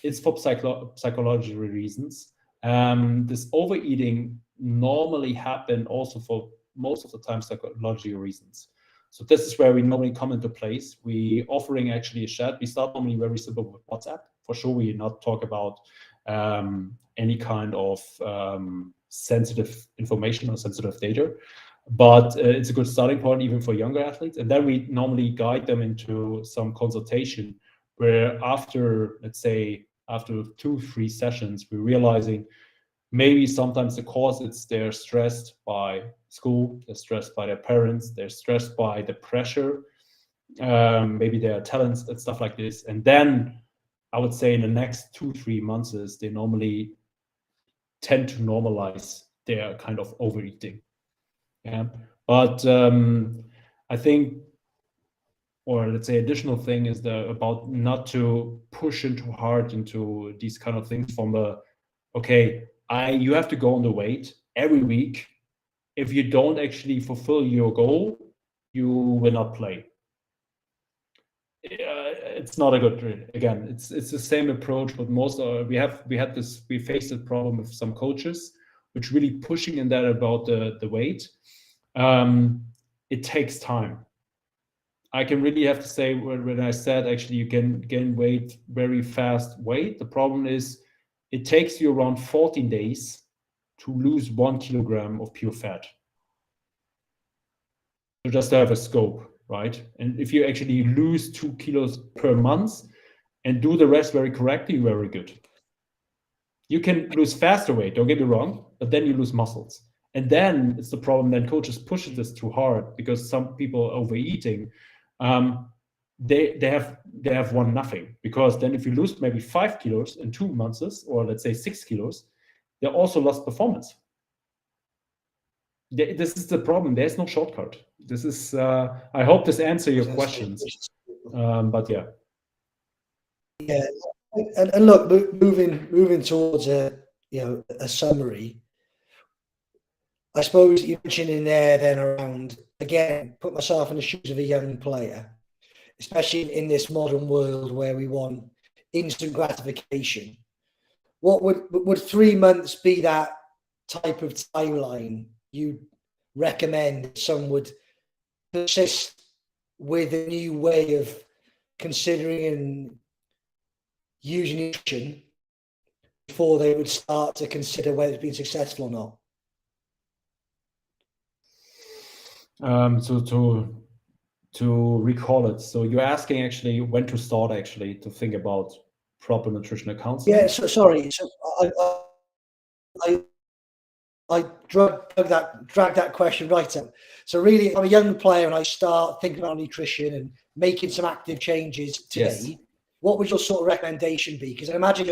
It's for psychological reasons. This overeating normally happen also for most of the time psychological reasons. So this is where we normally come into place. We offering actually a chat. We start normally very simple with WhatsApp. For sure, we not talk about any kind of sensitive information or sensitive data, but it's a good starting point even for younger athletes. And then we normally guide them into some consultation where after, let's say, after 2-3 sessions, we're realizing maybe sometimes the cause it's they're stressed by school, they're stressed by their parents, they're stressed by the pressure, maybe their talents and stuff like this. And then I would say in the next 2-3 months, they normally tend to normalize their kind of overeating. Yeah, but I think, or let's say additional thing is about not to push in too hard into these kind of things from the, okay, you have to go on the weight every week. If you don't actually fulfill your goal, you will not play. It's not a good, again, it's the same approach, but most we faced a problem with some coaches, which really pushing in that about the weight. It takes time. I can really have to say when I said actually you can gain weight very fast the problem is it takes you around 14 days to lose 1 kilogram of pure fat. So just to have a scope, right? And if you actually lose 2 kilos per month and do the rest very correctly, you're very good. You can lose faster weight, don't get me wrong, but then you lose muscles. And then it's the problem, then coaches push this too hard because some people are overeating. They have won nothing, because then if you lose maybe 5 kilos in 2 months, or let's say 6 kilos, they also lost performance. This is the problem. There's no shortcut. This is, I hope this answers your questions. But yeah. Yeah, And look, moving towards a summary. I suppose you mentioned in there then around, again, put myself in the shoes of a young player, especially in this modern world where we want instant gratification. What would 3 months be that type of timeline you recommend some would persist with a new way of considering and using nutrition before they would start to consider whether it's been successful or not? To recall it, so you're asking actually when to start actually to think about proper nutritional counseling. Yeah, so sorry. So I drag that question right out. So really, I'm a young player and I start thinking about nutrition and making some active changes today. Yes. What would your sort of recommendation be? Because I imagine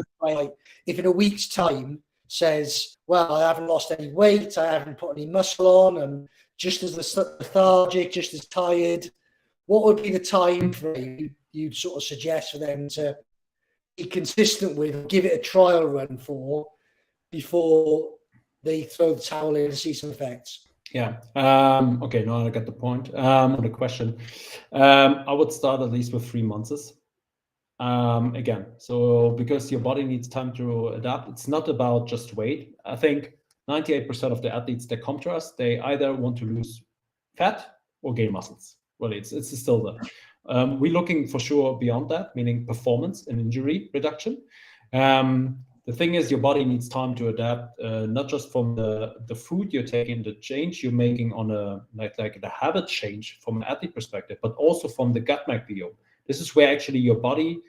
if in a week's time says, well, I haven't lost any weight, I haven't put any muscle on, and just as lethargic, just as tired, what would be the time frame you'd sort of suggest for them to be consistent with, give it a trial run for before they throw the towel in and see some effects? Yeah. Okay. Now I got the point on the question. I would start at least with 3 months. Again, so because your body needs time to adapt, it's not about just weight. I think 98% of the athletes that come to us, they either want to lose fat or gain muscles. Well, it's still there. We're looking for sure beyond that, meaning performance and injury reduction. The thing is, your body needs time to adapt, not just from the food you're taking, the change you're making on a like the habit change from an athlete perspective, but also from the gut microbiome. This is where actually your body,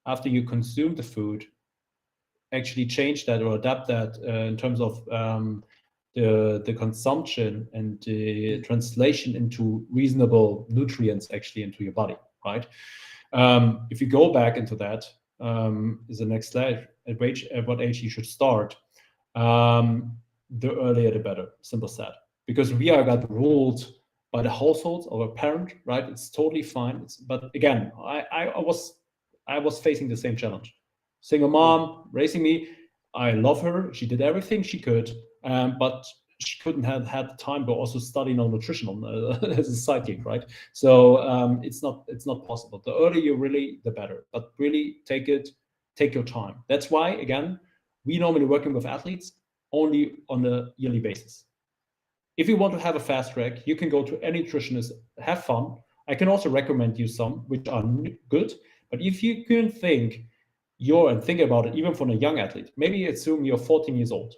after you consume the food, actually change that or adapt that in terms of the consumption and the translation into reasonable nutrients actually into your body, right? If you go back into that, is the next slide, at what age you should start, the earlier the better, simple said. Because we are got ruled by the household of a parent, right? It's totally fine. But again, I was facing the same challenge. Single mom, raising me. I love her. She did everything she could, but she couldn't have had the time, but also studying on nutrition as a side gig, right? So it's not possible. The earlier you really, the better. But really take your time. That's why, again, we normally working with athletes only on a yearly basis. If you want to have a fast track, you can go to any nutritionist, have fun. I can also recommend you some which are good. But if you can think about it, even for a young athlete, maybe assume you're 14 years old.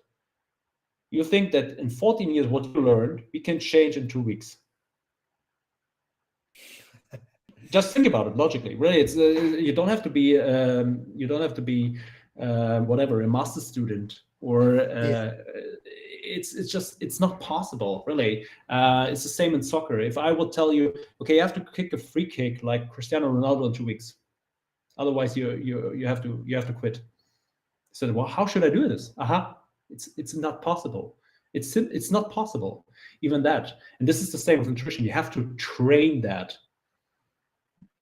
You think that in 14 years, what you learned, we can change in 2 weeks. Just think about it logically. Really, it's you don't have to be whatever, a master student or it's not possible, really. It's the same in soccer. If I would tell you, okay, you have to kick a free kick like Cristiano Ronaldo in 2 weeks, otherwise you have to quit. So, well, how should I do this? It's not possible. It's not possible, even that. And this is the same with nutrition. You have to train that.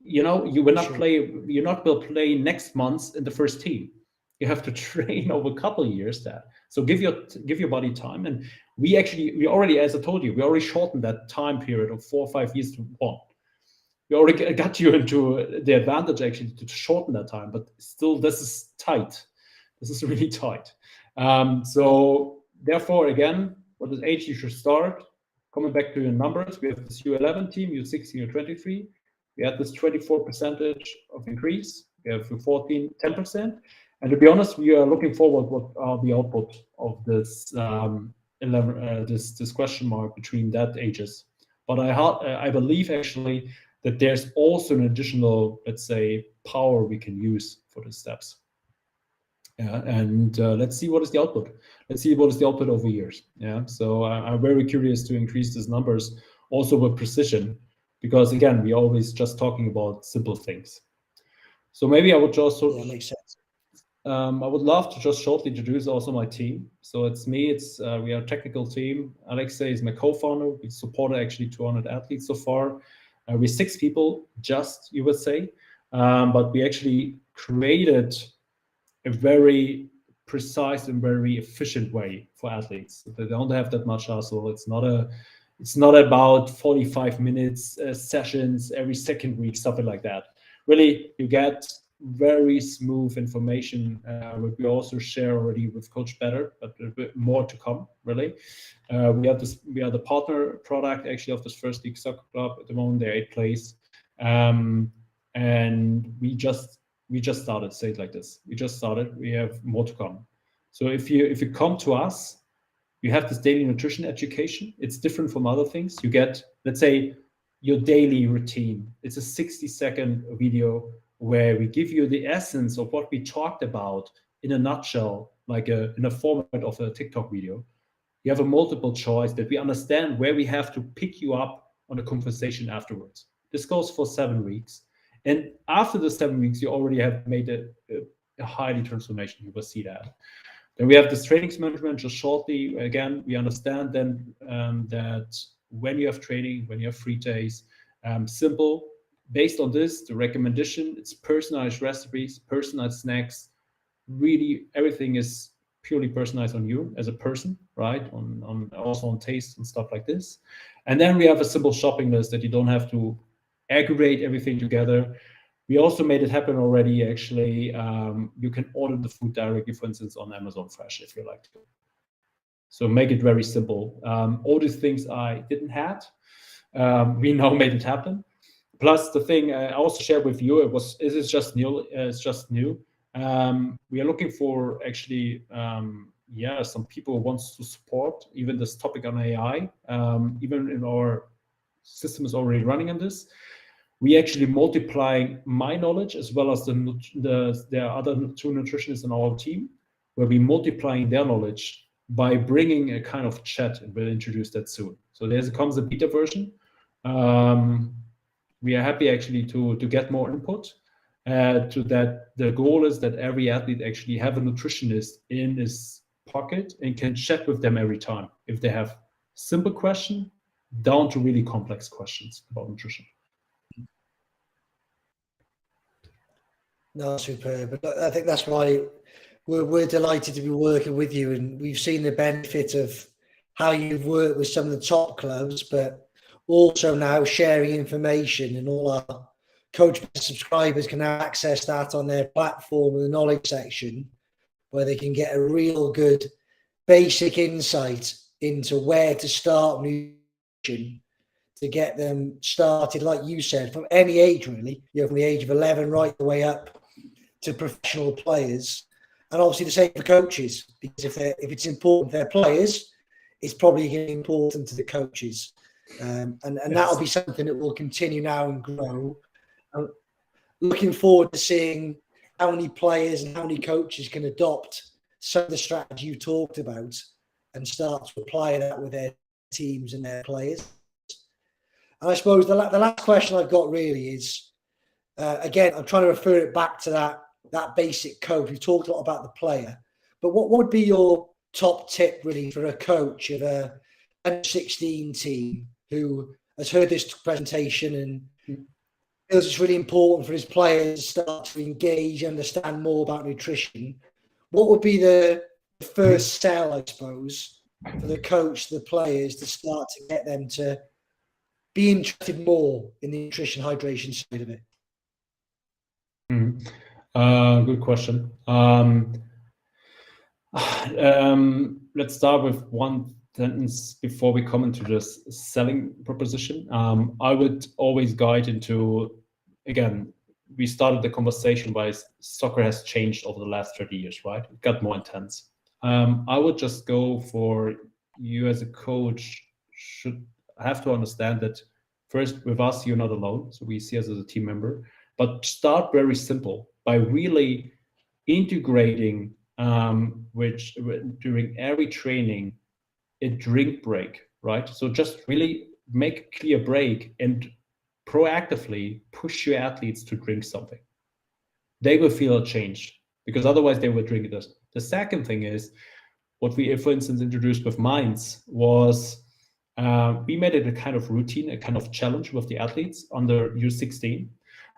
You will not play. You're not will play next month in the first team. You have to train over a couple of years that. So give your body time. And we already, as I told you, we already shortened that time period of 4 or 5 years to 1. We already got you into the advantage actually to shorten that time, but still this is tight. This is really tight. So therefore, again, what is age you should start? Coming back to your numbers, we have this U11 team, U16, U23. We had this 24% of increase. We have U14, 10%. And to be honest, we are looking forward what are the output of this this question mark between that ages. But I believe actually that there's also an additional, let's say, power we can use for the steps. And let's see what is the output. Let's see what is the output over years. Yeah. So I'm very curious to increase these numbers also with precision, because again, we're always just talking about simple things. So maybe I would just that makes sense. I would love to just shortly introduce also my team. So it's me. We are a technical team. Alexei is my co-founder. We supported actually 200 athletes so far. We're 6 people, just you would say, but we actually created a very precise and very efficient way for athletes. They don't have that much hustle. It's not about 45 minutes sessions every second week, something like that. Really, you get very smooth information, which we also share already with Coach Better, but a bit more to come, really. We are the partner product actually of this First League Soccer Club. At the moment, they're 8th place. And we just started, say it like this. We just started, we have more to come. So if you come to us, you have this daily nutrition education. It's different from other things. You get, let's say, your daily routine. It's a 60-second video where we give you the essence of what we talked about in a nutshell, like in a format of a TikTok video. You have a multiple choice that we understand where we have to pick you up on a conversation afterwards. This goes for 7 weeks. And after the 7 weeks, you already have made a highly transformation. You will see that. Then we have this trainings management just shortly. Again, we understand then that when you have training, when you have free days, simple. Based on this, the recommendation, it's personalized recipes, personalized snacks. Really, everything is purely personalized on you as a person, right? Also on taste and stuff like this. And then we have a simple shopping list that you don't have to aggregate everything together. We also made it happen already, actually. You can order the food directly, for instance, on Amazon Fresh if you like to. So make it very simple. All these things I didn't have, we now made it happen. Plus the thing I also shared with you, it's just new. We are looking for actually, some people who wants to support even this topic on AI. Even in our system is already running on this. We actually multiplying my knowledge as well as there are other 2 nutritionists in our team, where we multiplying their knowledge by bringing a kind of chat, and we'll introduce that soon. So there comes a beta version. We are happy actually to get more input. To that, the goal is that every athlete actually have a nutritionist in his pocket and can chat with them every time if they have simple question down to really complex questions about nutrition. No, superb. But I think that's why we're delighted to be working with you, and we've seen the benefit of how you've worked with some of the top clubs, but also now sharing information, and all our Coach subscribers can now access that on their platform in the knowledge section, where they can get a real good basic insight into where to start nutrition to get them started, like you said, from any age really, from the age of 11 right the way up to professional players. And obviously the same for coaches, because if it's important for their players, it's probably going to be important to the coaches. And yes, that'll be something that will continue now and grow. Looking forward to seeing how many players and how many coaches can adopt some of the strategy you talked about and start to apply that with their teams and their players. And I suppose the last question I've got really is, again, I'm trying to refer it back to that basic coach. We've talked a lot about the player, but what would be your top tip really for a coach of a under 16 team who has heard this presentation and feels it's really important for his players to start to engage, understand more about nutrition? What would be the first sell, I suppose, for the coach, the players, to start to get them to be interested more in the nutrition hydration side of it? Good question. Let's start with one sentence before we come into this selling proposition. I would always guide into, again, we started the conversation by soccer has changed over the last 30 years, right? It got more intense. I would just go for you as a coach should have to understand that first, with us, you're not alone. So we see us as a team member, but start very simple by really integrating which during every training, a drink break, right? So just really make a clear break and proactively push your athletes to drink something. They will feel a change because otherwise they will drink it. The second thing is what we, for instance, introduced with Mainz was we made it a kind of routine, a kind of challenge with the athletes under U16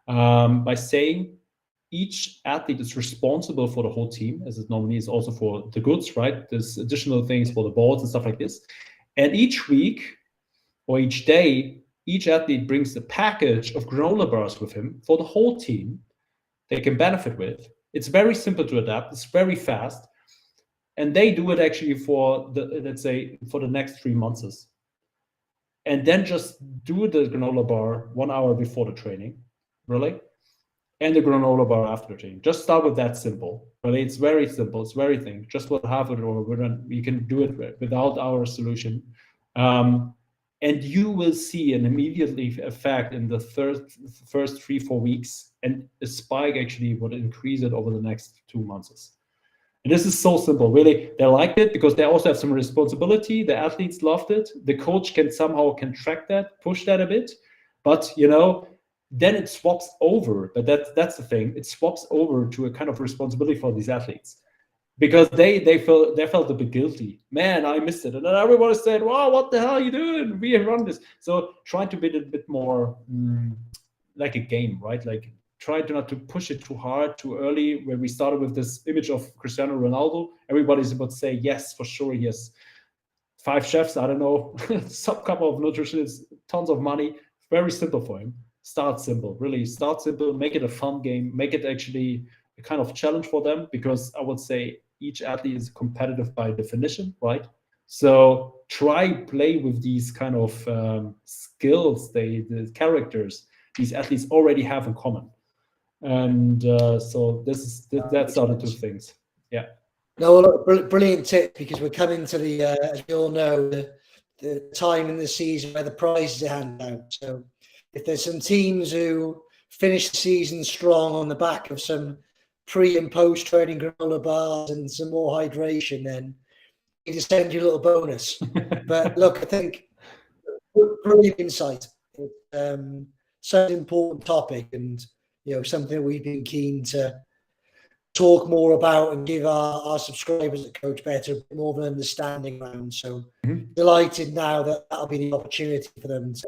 by saying each athlete is responsible for the whole team, as it normally is also for the goods, right? There's additional things for the boards and stuff like this. And each week or each day, each athlete brings a package of granola bars with him for the whole team they can benefit with. It's very simple to adapt. It's very fast. And they do it actually for the, let's say, for the next 3 months. And then just do the granola bar 1 hour before the training, really. And the granola bar after the training. Just start with that simple. Really, it's very simple. It's very thing. Just we'll have it, or you can do it without our solution. And you will see an immediate effect in the first 3-4 weeks, and a spike actually would increase it over the next 2 months. And this is so simple, really. They liked it because they also have some responsibility. The athletes loved it. The coach can track that, push that a bit, but then it swaps over. But that's the thing. It swaps over to a kind of responsibility for these athletes, because they felt a bit guilty. Man, I missed it. And then everybody said, "Wow, what the hell are you doing? We have run this." So try to be a bit more like a game, right? Like try to not to push it too hard, too early. When we started with this image of Cristiano Ronaldo, everybody's about to say, yes, for sure, he has 5 chefs, I don't know, some couple of nutritionists, tons of money. Very simple for him. Start simple, really start simple, make it a fun game, make it actually a kind of challenge for them, because I would say each athlete is competitive by definition, right? So try play with these kind of skills, the characters these athletes already have in common. And so that's are the 2 things. Yeah. No, look, brilliant tip, because we're coming to the, as we all know, the time in the season where the prizes are handed out. So if there's some teams who finish the season strong on the back of some pre and post training granola bars and some more hydration, then we just send you a little bonus. But look, I think brilliant insight. It's such an important topic, and something we've been keen to talk more about and give our subscribers at Coach Better a bit more of an understanding around. So delighted now that that'll be the opportunity for them to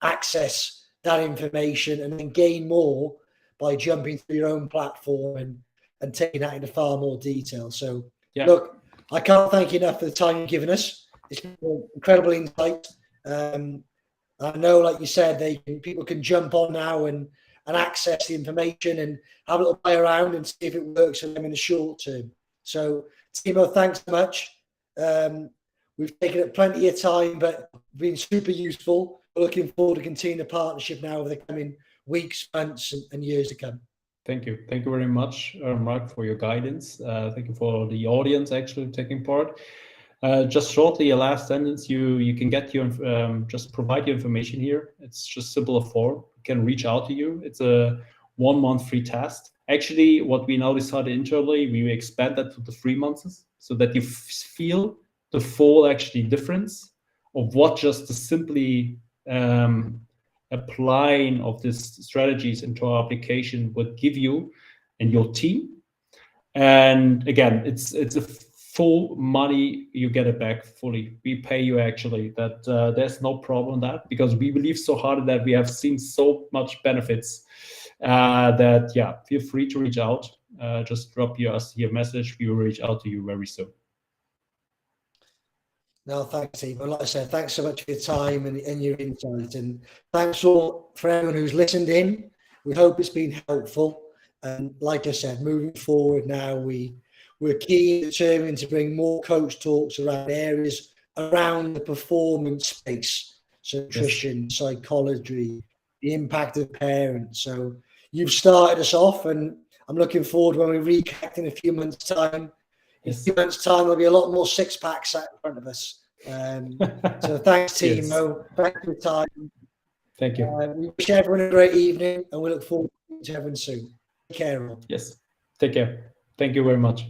access that information and then gain more by jumping through your own platform and taking that into far more detail. So look, I can't thank you enough for the time you've given us. It's been an incredible insight. I know, like you said, people can jump on now and access the information and have a little play around and see if it works for them in the short term. So, Timo, thanks so much. We've taken up plenty of time, but been super useful. We're looking forward to continuing the partnership now over the coming weeks, months, and years to come. Thank you. Thank you very much, Mark, for your guidance. Thank you for the audience actually taking part. Just shortly, a last sentence, you can get your, just provide your information here. It's just simple form. We can reach out to you. It's a 1 month free test. Actually, what we now decided internally, we expand that to the 3 months so that you feel the full actually difference of what just the simply applying of these strategies into our application would give you and your team. And again, it's a full money, you get it back fully. We pay you actually. That there's no problem in that, because we believe so hard that we have seen so much benefits that feel free to reach out. Just drop us your message. We will reach out to you very soon. No, thanks, Timo. Like I said, thanks so much for your time and your insight, and thanks for everyone who's listened in. We hope it's been helpful. And like I said, moving forward now, we're keen and determined to bring more coach talks around areas around the performance space. So nutrition, psychology, the impact of parents. So you've started us off, and I'm looking forward when we reconnect in a few months' time. In a few months' time, there'll be a lot more 6-packs out in front of us. So thanks, Timo. Thanks for your time. Thank you. We wish everyone a great evening, and we look forward to everyone soon. Take care. Yes. Take care. Thank you very much.